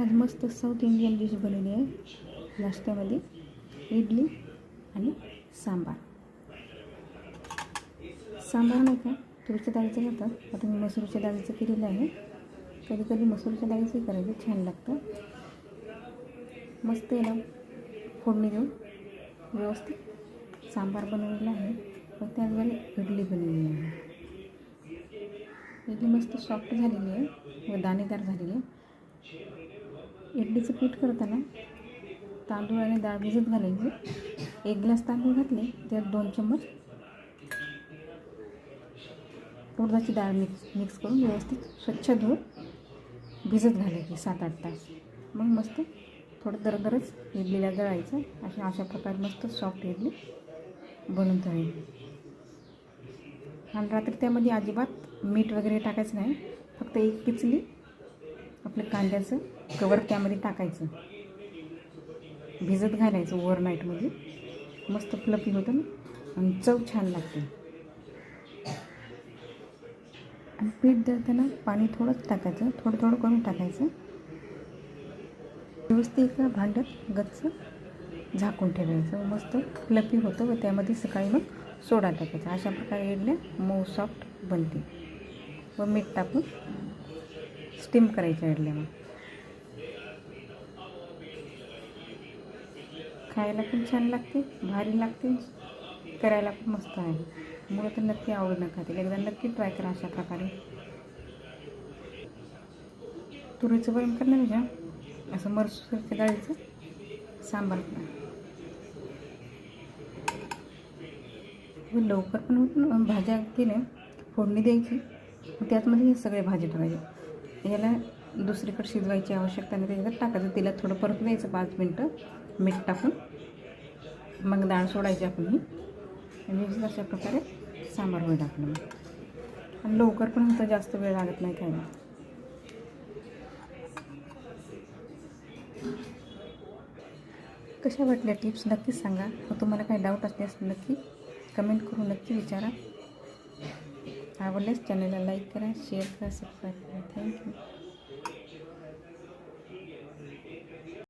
आज मस्त south Indian dish बनवली आहे. नाश्त्यामध्ये इडली आणि सांबार. सांबार नाही का तुरीच्या डाळीचं करतात. आता मी मसूरच्या डाळीचं केलेलं आहे. कधी कधी मसूरच्या डाळीचंही करायचं, छान लागतं. मस्त याला फोडणी देऊन व्यवस्थित सांबार बनवलेला आहे. व त्याद्वारे इडली बनवलेली आहे. इडली मस्त सॉफ्ट झालेली आहे व दाणेदार झालेली आहे. इडलीचं पीठ करताना तांदूळ आणि डाळ भिजत घालायची. 1 ग्लास तांदूळ घातले त्यात 2 चम्मच उडदाची डाळ मिक्स करून व्यवस्थित स्वच्छ धुवून भिजत घालायची 7-8 तास. मग मस्त थोडं दरदरच इडलीला दळायचं. अशा प्रकारे मस्त सॉफ्ट इडली बनवून तळायची. आणि रात्री त्यामध्ये अजिबात मीठ वगैरे टाकायचं नाही. फक्त 1 पिचली आपलं कांद्याचं कवर त्यामध्ये टाकायचं, भिजत घालायचं ओव्हरनाईटमध्ये. मस्त फ्लफी होतं आणि चव छान लागते. आणि पीठ दळताना पाणी थोडंच टाकायचं, थोडं थोडं करून टाकायचं. व्यवस्थित एका भांड्यात गच्च झाकून ठेवायचं. मस्त फ्लफी होतं व त्यामध्ये सकाळी मग सोडा टाकायचा. अशा प्रकारे इडल्या मऊ सॉफ्ट बनते. व मीठ टाकून स्टीम करायच्या इडल्या. मग खायला पण छान लागते, भारी लागते, करायला पण मस्त आहे. मुलं तर नक्की आवडून खातील. एकदा नक्की ट्राय करा अशा प्रकारे. तुरीचं वरण करण्यापेक्षा असं मसूरच्या डाळीचं सांबार करा. व लवकर पण होतं. भाज्या केल्या, फोडणी द्यायची, त्यातमध्ये हे सगळे भाजी टाकायचे. याला दुसरीकडे शिजवायची आवश्यकता नाही. त्याच्यात टाकायचं, तिला थोडं परत द्यायचं 5 मिनटं मीठ टाकून. मग डाळ सोडायची आपण ही. आणि अशा प्रकारे सांबार होईल आपलं. आणि लवकर पण होतं, जास्त वेळ लागत नाही खायला. कशा वाटल्या टिप्स नक्कीच सांगा. व तुम्हाला काही डाऊट असल्यास नक्की कमेंट करून नक्की विचारा. आवडल्यास चॅनलला लाईक करा, शेअर करा, सबस्क्राईब करा. थँक्यू.